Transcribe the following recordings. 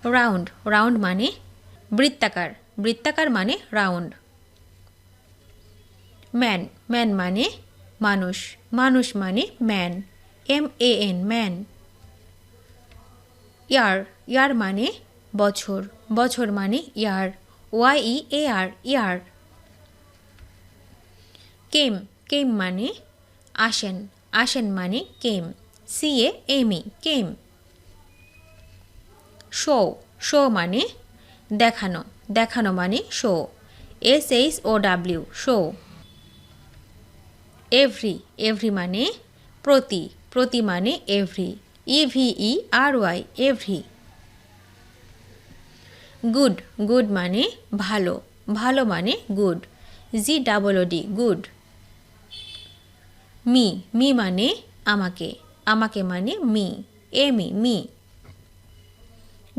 Round round মানে বৃত্তাকার বৃত্তাকার মানে রাউন্ড ম্যান ম্যান মানে মানুষ মানুষ মানে ম্যান MAN ম্যান ইয়ার ইয়ার মানে বছর বছর মানে ইয়ার YEAR ইয়ার কেম কেম মানে আসেন আসেন মানে came CAME came show show মানে দেখানো দেখানো মানে show SHOW show every every মানে প্রতি প্রতি মানে every EVERY every good good মানে ভালো ভালো মানে good GOOD good me me মানে আমাকে আমাকে মানে me me me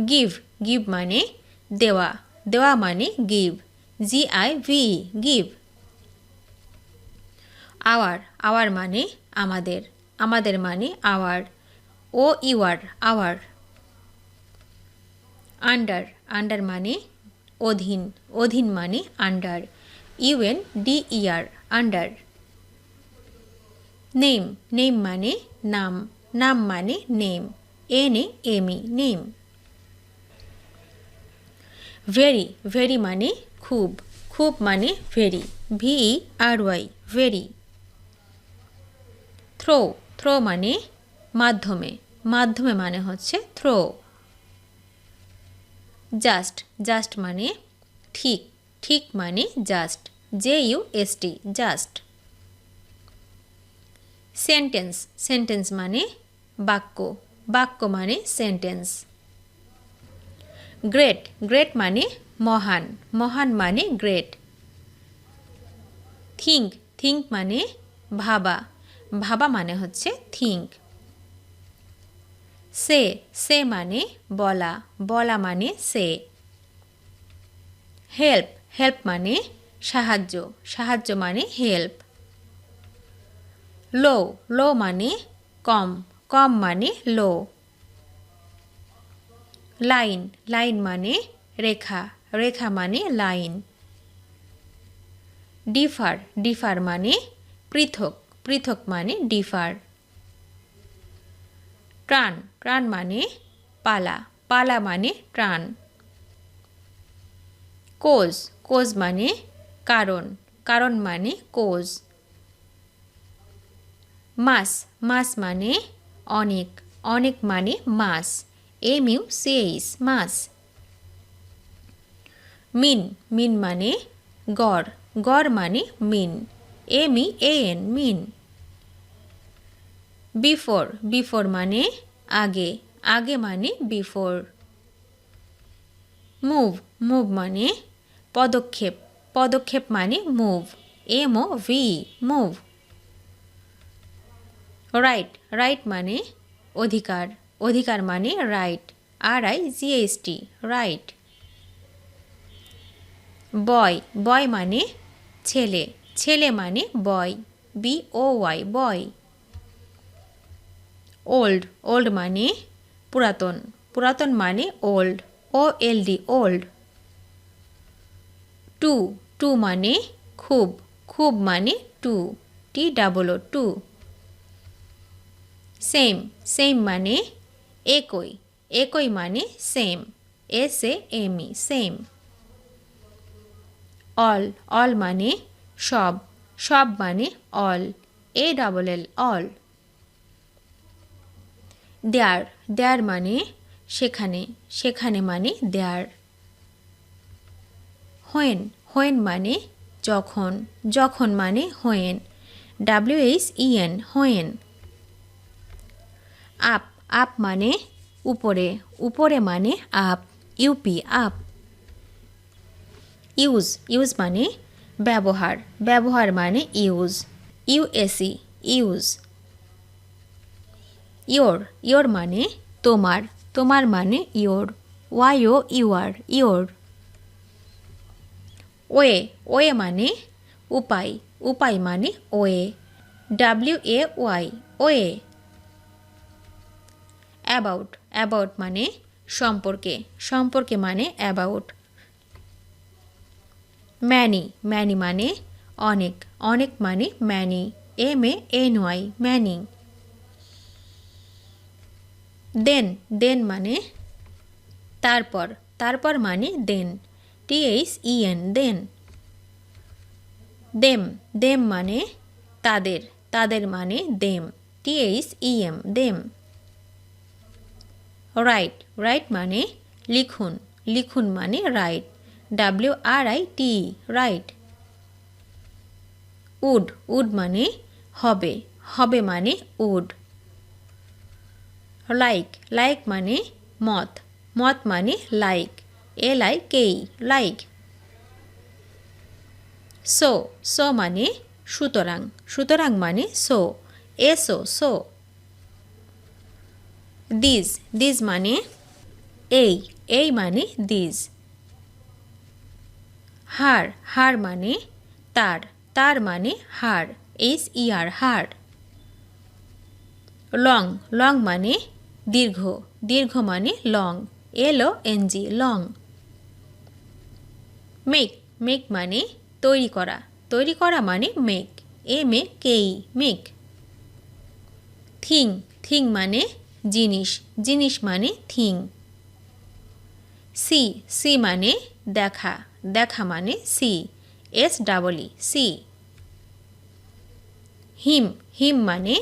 give give মানে দেওয়া দেওয়া মানে give GIVE give our our মানে আমাদের আমাদের মানে our OUR our under under মানে অধীন অধীন মানে under UNDER under name name মানে নাম নাম মানে name NAME name very very মানে খুব খুব মানে very VERY very through through মানে মাধ্যমে মাধ্যমে মানে হচ্ছে থ্রো জাস্ট জাস্ট মানে ঠিক ঠিক মানে just JUST just sentence sentence মানে বাক্য বাক্য মানে সেন্টেন্স গ্রেট গ্রেট মানে মহান মহান মানে গ্রেট থিঙ্ক থিঙ্ক মানে ভাবা ভাবা মানে হচ্ছে থিঙ্ক সে সে মানে বলা বলা মানে সে হেল্প হেল্প মানে সাহায্য সাহায্য মানে হেল্প লো লো মানে কম কম মানে লো লাইন লাইন মানে রেখা রেখা মানে লাইন ডিফার ডিফার মানে পৃথক পৃথক মানে ডিফার ট্রান ট্রান মানে পালা পালা মানে ট্রান কোজ কোজ মানে কারণ কারণ মানে কোজ মাস মাস মানে অনেক অনেক মানে মাস MUCH মাস মিন মিন মানে গড় গড় মানে মিন MEAN মিন বিফোর বিফোর মানে আগে আগে মানে বিফোর মুভ মুভ মানে পদক্ষেপ পদক্ষেপ মানে move MOV move right right মানে অধিকার অধিকার মানে right RIGHT right boy boy মানে ছেলে ছেলে মানে boy BOY boy old old মানে পুরাতন পুরাতন মানে old OLD old too two মানে খুব খুব মানে too TOO too same same মানে একই একই মানে same SAME same all all মানে সব সব মানে all ALL all there there মানে সেখানে সেখানে মানে দেয়ার হোয়েন হোয়েন মানে যখন যখন মানে when WHEN when up up মানে উপরে উপরে মানে up UP up use use মানে ব্যবহার ব্যবহার মানে use USE use your your মানে তোমার তোমার মানে your YOUR your way way মানে উপায় উপায় মানে way WAY way about about মানে সম্পর্কে সম্পর্কে মানে অ্যাবাউট ম্যানি ম্যানি মানে অনেক অনেক মানে many MANY many then then মানে তারপর তারপর মানে then THEN then them them মানে তাদের তাদের মানে them THEM them write right মানে লিখুন লিখুন মানে write WRITE write would would মানে হবে হবে মানে উড লাইক লাইক মানে মত মত মানে like LIKE like so so মানে সুতরাং সুতরাং মানে সো সো দিস দিস মানে এই মানে দিস হার হার মানে তার তার মানে হার HER হার লং লং মানে দীর্ঘ দীর্ঘ মানে long LONG long make make মানে তৈরি করা তৈরি করা মানে make MAKE make thing thing মানে জিনিস জিনিস মানে থিং সি সি মানে দেখা দেখা মানে SEE সি হিম হিম মানে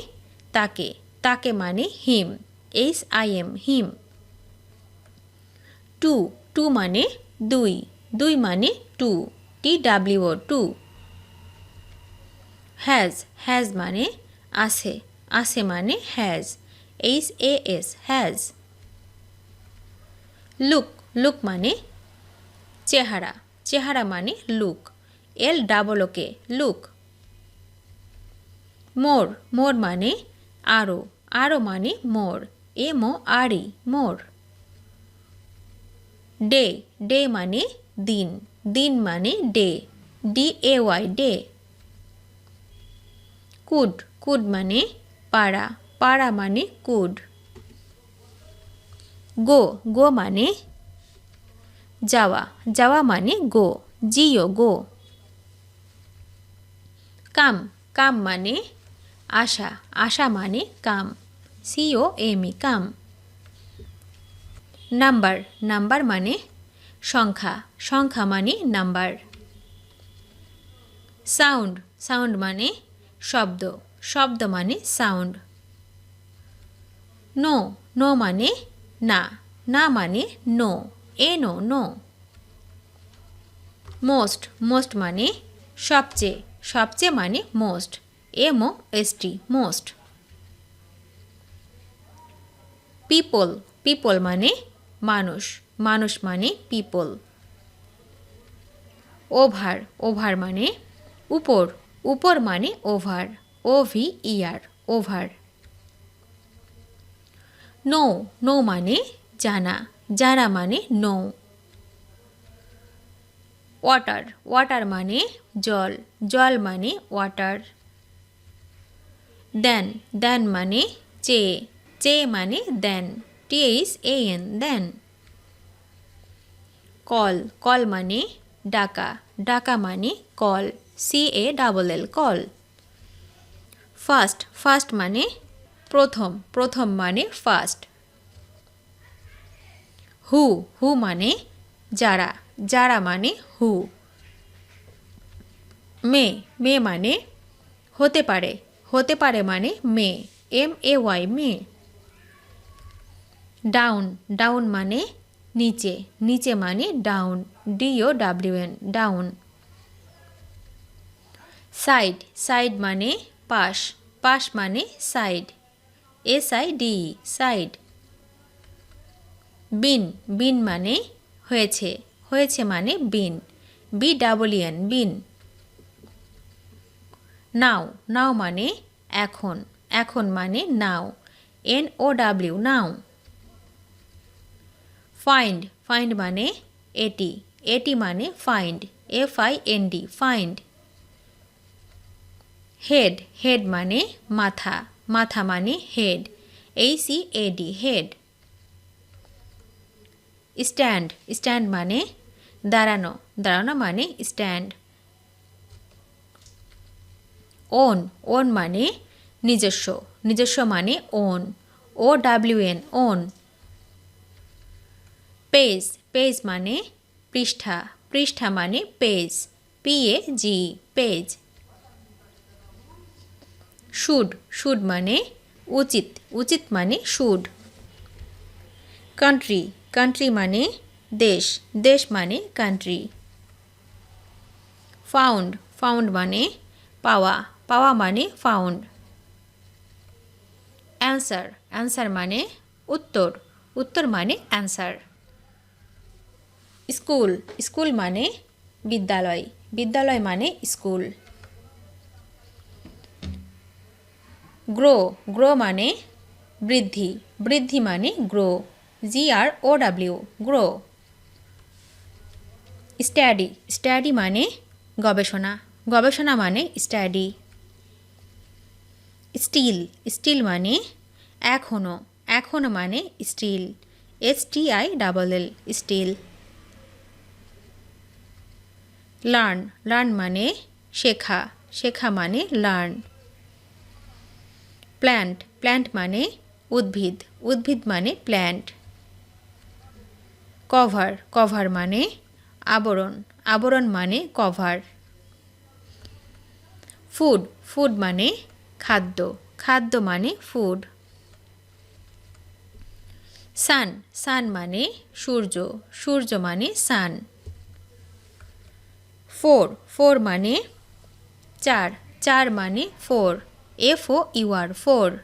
তাকে তাকে মানে him HIM him two two মানে দুই দুই মানে two TWO two has has মানে আছে আছে মানে has HAS has look look মানে চেহারা চেহারা মানে look LOOK look more more মানে আরো আরো মানে more MORE more day day মানে দিন দিন মানে day DAY day could could মানে পাড়া পাড়া মানে কুড গো গো মানে যাওয়া যাওয়া মানে গো GO কাম কাম মানে আশা আশা মানে কাম COME কাম নাম্বার নাম্বার মানে সংখ্যা সংখ্যা মানে নাম্বার সাউন্ড সাউন্ড মানে শব্দ শব্দ মানে সাউন্ড নো নো মানে না না মানে নো NO মোস্ট মোস্ট মানে সবচেয়ে সবচেয়ে মানে most MOST most people people মানে মানুষ মানুষ মানে পিপল ওভার ওভার মানে উপর উপর মানে over OVER over know know মানে জানা জানা মানে নো ওয়াটার ওয়াটার মানে জল জল মানে ওয়াটার দেন দেন মানে চেয়ে চেয়ে মানে দেন THAN দেন কল কল মানে ডাকা ডাকা মানে call CALL call first first মানে প্রথম প্রথম মানে ফার্স্ট হু হু মানে যারা যারা মানে হু মে মে মানে হতে পারে মানে মে MAY মে ডাউন ডাউন মানে নিচে নিচে মানে down DOWN down side side মানে পাশ পাশ মানে সাইড SIDE সাইড বিন বিন মানে হয়েছে হয়েছে মানে বিন BWN বিন নাও নাও মানে এখন এখন মানে নাও NOW নাও ফাইন্ড ফাইন্ড মানে এটি এটি মানে find FIND find head head মানে মাথা মাথা মানে head HEAD head stand stand মানে দাঁড়ানো দাঁড়ানো মানে স্ট্যান্ড। ওন ওন মানে নিজস্ব নিজস্ব মানে own OWN own. Page page মানে পৃষ্ঠা পৃষ্ঠা মানে page PAG page. Should should মানে উচিত উচিত মানে শুড। কান্ট্রি কান্ট্রি মানে দেশ দেশ মানে কান্ট্রি। ফাউন্ড ফাউন্ড মানে পাওয়া পাওয়া মানে ফাউন্ড। অ্যান্সার অ্যান্সার মানে উত্তর উত্তর মানে অ্যান্সার। স্কুল স্কুল মানে বিদ্যালয় বিদ্যালয় মানে স্কুল। গ্রো গ্রো মানে বৃদ্ধি বৃদ্ধি মানে grow GROW grow. Study study মানে গবেষণা গবেষণা মানে স্টাডি। স্টিল স্টিল মানে এখনো এখনো মানে still STILL still. Learn learn মানে শেখা শেখা মানে লার্ন। প্ল্যান্ট প্ল্যান্ট মানে উদ্ভিদ উদ্ভিদ মানে প্ল্যান্ট। কভার কভার মানে আবরণ আবরণ মানে কভার। ফুড ফুড মানে খাদ্য খাদ্য মানে ফুড। সান সান মানে সূর্য সূর্য মানে সান। ফোর ফোর মানে চার চার মানে ফোর FOUR ফোর।